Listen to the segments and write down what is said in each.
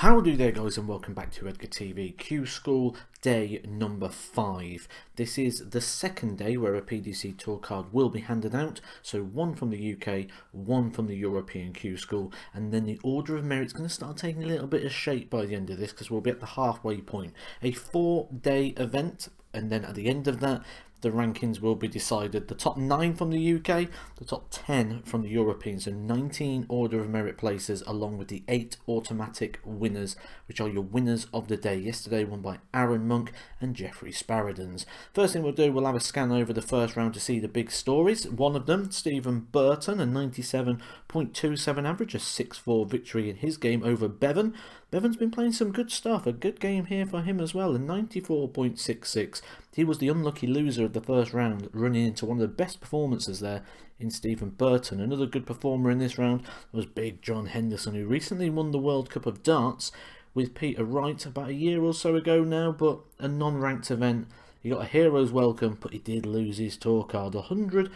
Howdy there guys, and welcome back to Edgar TV Q School day number 5. This is the second day where a PDC tour card will be handed out. So one from the UK, one from the European Q School, and then the order of merit's going to start taking a little bit of shape by the end of this because we'll be at the halfway point. A 4-day event, and then at the end of that the rankings will be decided. The top 9 from the UK, the top 10 from the European, so 19 order of merit places along with the 8 automatic winners, which are your winners of the day. Yesterday won by Aaron Monk and Jeffrey Sparadens. First thing we'll do, we'll have a scan over the first round to see the big stories. One of them, Stephen Burton, a 97.27 average, a 6-4 victory in his game over Bevan. Bevan's been playing some good stuff, a good game here for him as well, a 94.66. He was the unlucky loser of the first round, running into one of the best performances there in Stephen Burton. Another good performer in this round was Big John Henderson, who recently won the World Cup of Darts with Peter Wright about a year or so ago now, but a non-ranked event. He got a hero's welcome, but he did lose his tour card. 100.06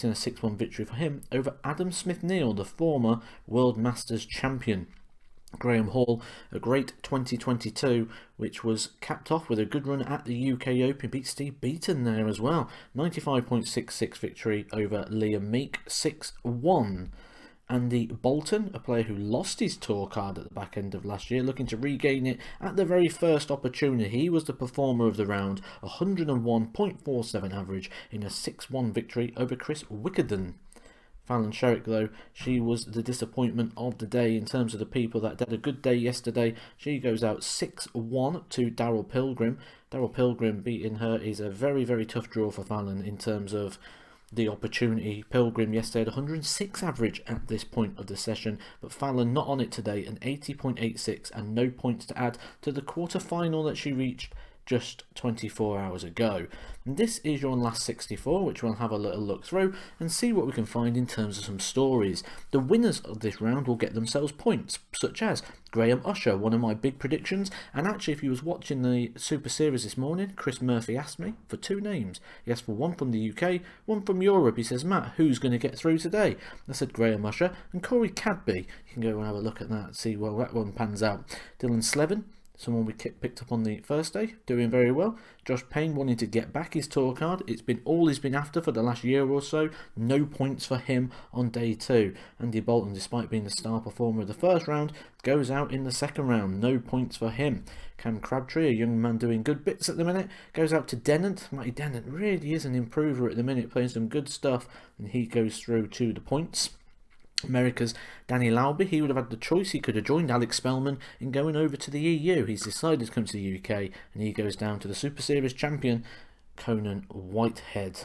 in a 6-1 victory for him over Adam Smith-Neal, the former World Masters champion. Graham Hall, a great 2022, which was capped off with a good run at the UK Open. Beat Steve Beaton there as well. 95.66 victory over Liam Meek, 6-1. Andy Bolton, a player who lost his tour card at the back end of last year, looking to regain it at the very first opportunity. He was the performer of the round, 101.47 average in a 6-1 victory over Chris Wickenden. Fallon Sherrick, though, she was the disappointment of the day in terms of the people that had a good day yesterday. She goes out 6-1 to Daryl Pilgrim. Daryl Pilgrim beating her is a very, very tough draw for Fallon in terms of the opportunity. Pilgrim yesterday had 106 average at this point of the session, but Fallon not on it today, an 80.86 and no points to add to the quarter-final that she reached just 24 hours ago. And this is your last 64, which we'll have a little look through and see what we can find in terms of some stories. The winners of this round will get themselves points, such as Graham Usher, one of my big predictions. And actually, if you was watching the Super Series this morning, Chris Murphy asked me for 2 names. He asked for one from the UK, one from Europe. He says, Matt, who's going to get through today? I said Graham Usher and Corey Cadby. You can go and have a look at that, see where that one pans out. Dylan Slevin, someone we picked up on the first day, doing very well. Josh Payne wanting to get back his tour card. It's been all he's been after for the last year or so. No points for him on day 2. Andy Bolton, despite being the star performer of the first round, goes out in the second round. No points for him. Cam Crabtree, a young man doing good bits at the minute, goes out to Dennant. Matty Dennant really is an improver at the minute, playing some good stuff, and he goes through to the points. America's Danny Lauby, he would have had the choice. He could have joined Alex Spellman in going over to the EU. He's decided to come to the UK, and he goes down to the Super Series champion, Conan Whitehead.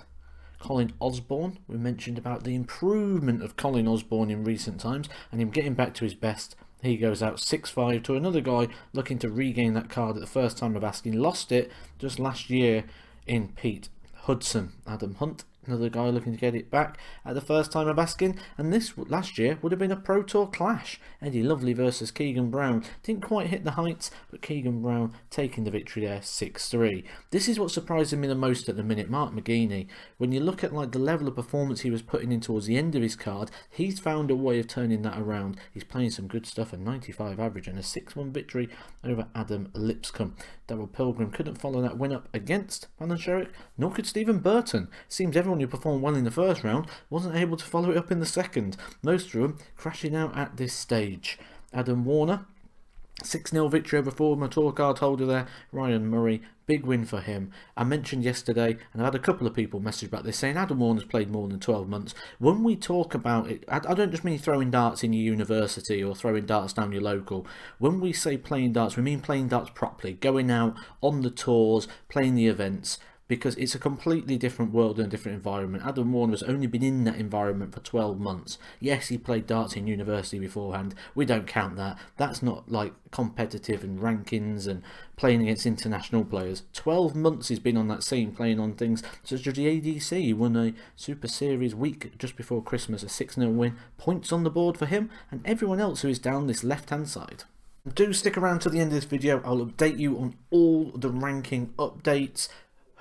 Colin Osborne, we mentioned about the improvement of Colin Osborne in recent times, and him getting back to his best. He goes out 6-5 to another guy looking to regain that card at the first time of asking. Lost it just last year in Pete Hudson. Adam Hunt, another guy looking to get it back at the first time of asking, and this last year would have been a Pro Tour clash. Eddie Lovely versus Keegan Brown. Didn't quite hit the heights, but Keegan Brown taking the victory there, 6-3. This is what's surprising me the most at the minute, Mark McGeaney. When you look at like the level of performance he was putting in towards the end of his card, he's found a way of turning that around. He's playing some good stuff, a 95 average and a 6-1 victory over Adam Lipscomb. Daryl Pilgrim couldn't follow that win up against Fallon Sherrick, nor could Stephen Burton. Seems everyone who performed well in the first round wasn't able to follow it up in the second. Most of them crashing out at this stage. Adam Warner, 6-0 victory over former tour card holder there, Ryan Murray. Big win for him. I mentioned yesterday, and I had a couple of people message about this, saying Adam Warner's played more than 12 months. When we talk about it, I don't just mean throwing darts in your university or throwing darts down your local. When we say playing darts, we mean playing darts properly, going out on the tours, playing the events, because it's a completely different world and a different environment. Adam Warner has only been in that environment for 12 months. Yes, he played darts in university beforehand. We don't count that. That's not like competitive and rankings and playing against international players. 12 months he's been on that scene, playing on things such as the ADC. He won a Super Series week just before Christmas, a 6-0 win. Points on the board for him and everyone else who is down this left-hand side. Do stick around to the end of this video. I'll update you on all the ranking updates.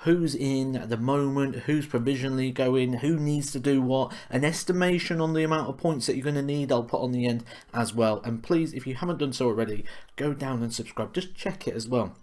who's in at the moment, who's provisionally going, who needs to do what, an estimation on the amount of points that you're going to need, I'll put on the end as well. And please, if you haven't done so already, go down and subscribe. Just check it as well.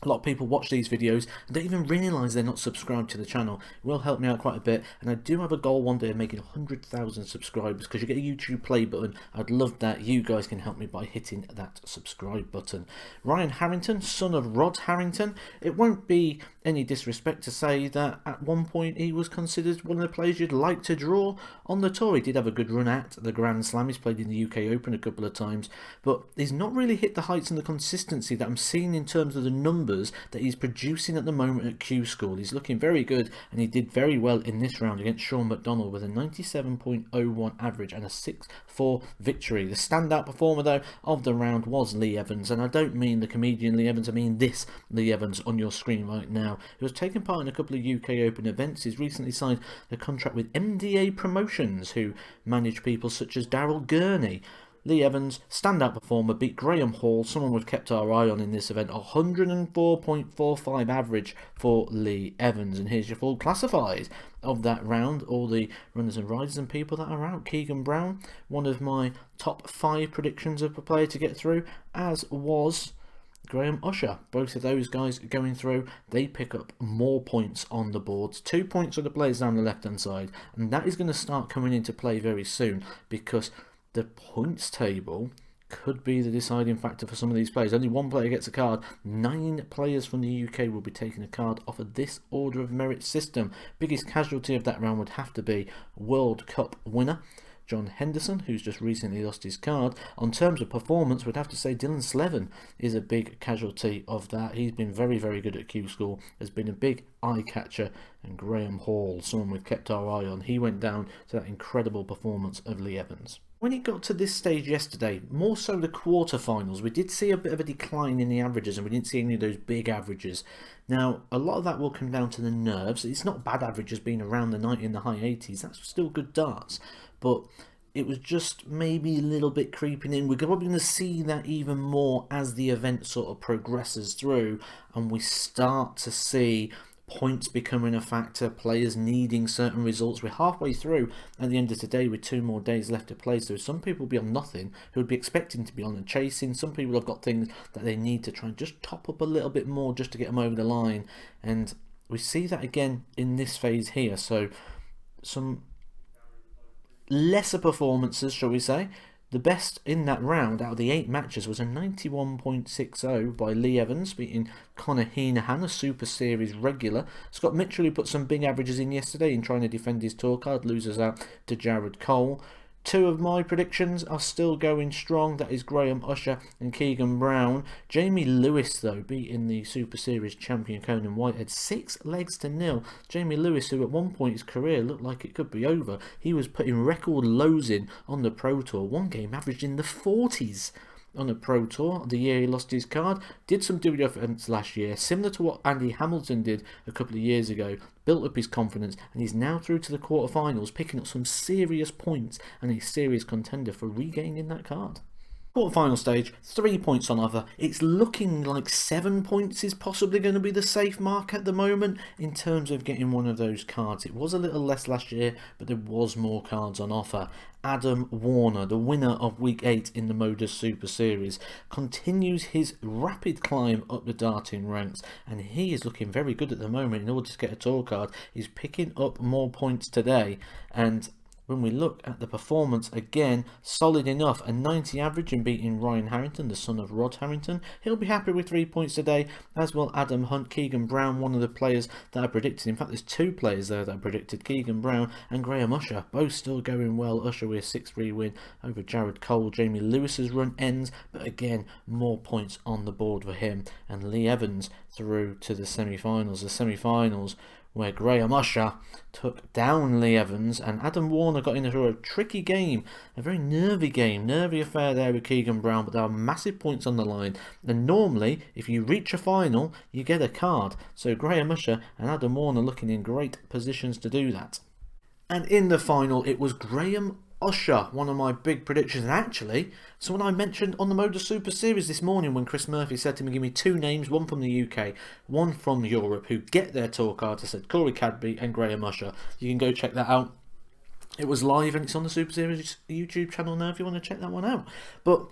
A lot of people watch these videos and don't even realise they're not subscribed to the channel. It will help me out quite a bit, and I do have a goal one day of making 100,000 subscribers, because you get a YouTube play button. I'd love that. You guys can help me by hitting that subscribe button. Ryan Harrington, son of Rod Harrington. It won't be any disrespect to say that at one point he was considered one of the players you'd like to draw on the tour. He did have a good run at the Grand Slam. He's played in the UK Open a couple of times, but he's not really hit the heights and the consistency that I'm seeing in terms of the numbers that he's producing at the moment at Q School. He's looking very good, and he did very well in this round against Sean McDonald with a 97.01 average and a 6-4 victory. The standout performer though of the round was Lee Evans, and I don't mean the comedian Lee Evans, I mean this Lee Evans on your screen right now, who has taken part in a couple of UK Open events. He's recently signed a contract with MDA Promotions, who manage people such as Daryl Gurney. Lee Evans, standout performer, beat Graham Hall, someone we've kept our eye on in this event. 104.45 average for Lee Evans. And here's your full classified of that round. All the runners and riders and people that are out. Keegan Brown, one of my top 5 predictions of a player to get through, as was Graham Usher. Both of those guys going through, they pick up more points on the boards. 2 points for the players down the left hand side, and that is going to start coming into play very soon, because the points table could be the deciding factor for some of these players. Only one player gets a card. 9 players from the UK will be taking a card off of this order of merit system. Biggest casualty of that round would have to be World Cup winner John Henderson, who's just recently lost his card. On terms of performance, we'd have to say Dylan Slevin is a big casualty of that. He's been very, very good at Q School, has been a big eye catcher. And Graham Hall, someone we've kept our eye on, he went down to that incredible performance of Lee Evans. When it got to this stage yesterday, more so the quarterfinals, we did see a bit of a decline in the averages, and we didn't see any of those big averages. Now, a lot of that will come down to the nerves. It's not bad averages being around the 90 in the high 80s. That's still good darts. But it was just maybe a little bit creeping in. We're probably going to see that even more as the event sort of progresses through, and we start to see points becoming a factor, players needing certain results. We're halfway through at the end of today with 2 more days left to play, so some people will be on nothing who would be expecting to be on and chasing. Some people have got things that they need to try and just top up a little bit more just to get them over the line, and we see that again in this phase here. So some lesser performances, shall we say. The best in that round out of the 8 matches was a 91.60 by Lee Evans, beating Connor Heenahan, a Super Series regular. Scott Mitchell, who put some big averages in yesterday in trying to defend his tour card, loses out to Jared Cole. 2 of my predictions are still going strong. That is Graham Usher and Keegan Brown. Jamie Lewis, though, beating the Super Series champion Conan Whitehead 6 legs to 0. Jamie Lewis, who at one point his career looked like it could be over. He was putting record lows in on the Pro Tour. One game averaged in the 40s on a Pro Tour the year he lost his card. Did some WWF events last year, similar to what Andy Hamilton did a couple of years ago. Built up his confidence, and he's now through to the quarterfinals, picking up some serious points and a serious contender for regaining that card. Quarterfinal stage, 3 points on offer. It's looking like 7 points is possibly going to be the safe mark at the moment in terms of getting one of those cards. It was a little less last year, but there was more cards on offer. Adam Warner, the winner of Week 8 in the Modus Super Series, continues his rapid climb up the darting ranks, and he is looking very good at the moment. In order to get a tour card, he's picking up more points today, and when we look at the performance, again, solid enough. A 90 average in beating Ryan Harrington, the son of Rod Harrington. He'll be happy with 3 points today, as will Adam Hunt. Keegan Brown, one of the players that I predicted. In fact, there's 2 players there that I predicted. Keegan Brown and Graham Usher, both still going well. Usher with a 6-3 win over Jared Cole. Jamie Lewis's run ends, but again, more points on the board for him. And Lee Evans through to the semi-finals. The semi-finals where Graham Usher took down Lee Evans, and Adam Warner got into a tricky game, a very nervy affair there with Keegan Brown, but there are massive points on the line, and normally if you reach a final you get a card, so Graham Usher and Adam Warner looking in great positions to do that. And in the final, it was Graham Usher, one of my big predictions, and actually someone I mentioned on the Motor Super Series this morning when Chris Murphy said to me, give me two names, one from the UK, one from Europe, who get their tour cards. I said Corey Cadby and Graham Usher. You can go check that out. It was live and it's on the Super Series YouTube channel now if you want to check that one out. But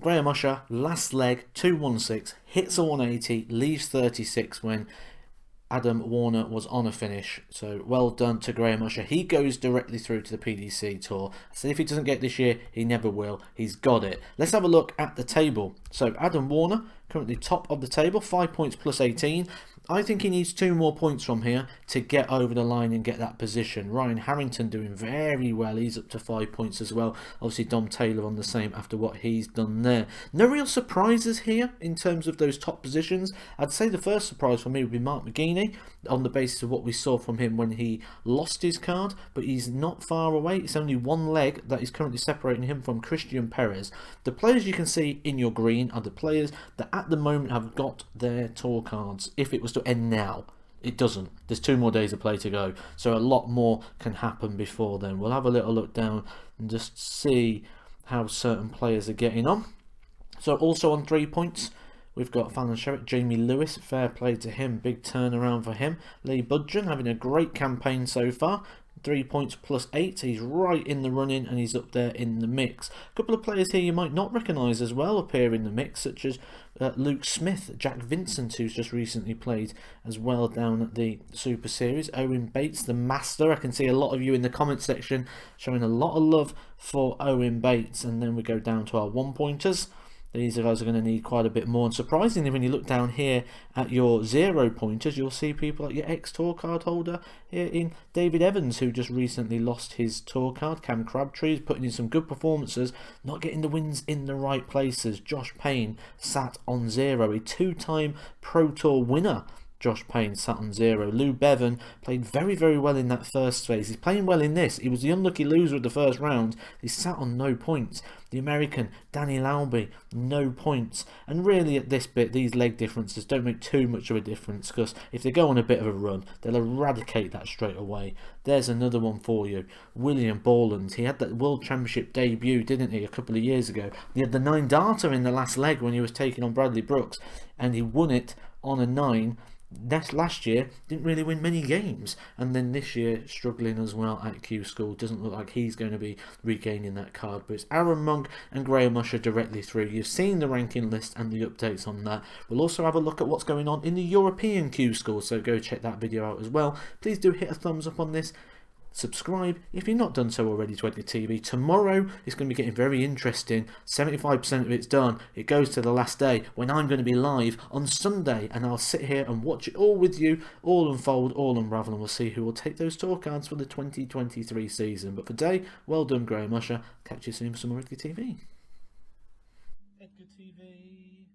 Graham Usher, last leg, 216, hits a 180, leaves 36 when Adam Warner was on a finish. So well done to Graham Usher. He goes directly through to the PDC Tour. So if he doesn't get this year, he never will. He's got it. Let's have a look at the table. So Adam Warner, currently top of the table, 5 points plus 18. I think he needs 2 more points from here to get over the line and get that position. Ryan Harrington doing very well. He's up to 5 points as well. Obviously Dom Taylor on the same after what he's done there. No real surprises here in terms of those top positions. I'd say the first surprise for me would be Mark McGuinness on the basis of what we saw from him when he lost his card. But he's not far away. It's only one leg that is currently separating him from Christian Perez. The players you can see in your green are the players that at the moment have got their tour cards. If it was to end now, it doesn't. There's 2 more days of play to go, so a lot more can happen before then. We'll have a little look down and just see how certain players are getting on. So also on 3 points we've got Fallon Sherritt, Jamie Lewis, fair play to him, big turnaround for him. Lee Budgeon having a great campaign so far, 3 points plus 8. He's right in the running and he's up there in the mix. A couple of players here you might not recognise as well appear in the mix, such as Luke Smith, Jack Vincent, who's just recently played as well down at the Super Series. Owen Bates, the master. I can see a lot of you in the comment section showing a lot of love for Owen Bates. And then we go down to our 1-pointers. These guys are going to need quite a bit more, and surprisingly when you look down here at your 0-pointers, you'll see people like your ex-tour card holder here in David Evans, who just recently lost his tour card. Cam Crabtree is putting in some good performances, not getting the wins in the right places. Josh Payne sat on 0, a 2-time Pro Tour winner. Josh Payne sat on 0. Lou Bevan played very, very well in that first phase. He's playing well in this. He was the unlucky loser of the first round. He sat on no points. The American, Danny Laube, no points. And really at this bit, these leg differences don't make too much of a difference, because if they go on a bit of a run, they'll eradicate that straight away. There's another one for you. William Borland. He had that World Championship debut, didn't he, a couple of years ago. He had the 9-darter in the last leg when he was taking on Bradley Brooks, and he won it on a 9. Last year didn't really win many games, and then this year struggling as well at Q School. Doesn't look like he's going to be regaining that card, but it's Aaron Monk and Graham Usher directly through. You've seen the ranking list and the updates on that. We'll also have a look at what's going on in the European Q School, so go check that video out as well. Please do hit a thumbs up on this. Subscribe if you've not done so already to Edgar TV. Tomorrow is going to be getting very interesting. 75% of it's done. It goes to the last day when I'm going to be live on Sunday, and I'll sit here and watch it all with you, all unfold, all unravel, and we'll see who will take those tour cards for the 2023 season. But for today, well done Graham Usher. Catch you soon for some more Edgar TV. Edgar TV.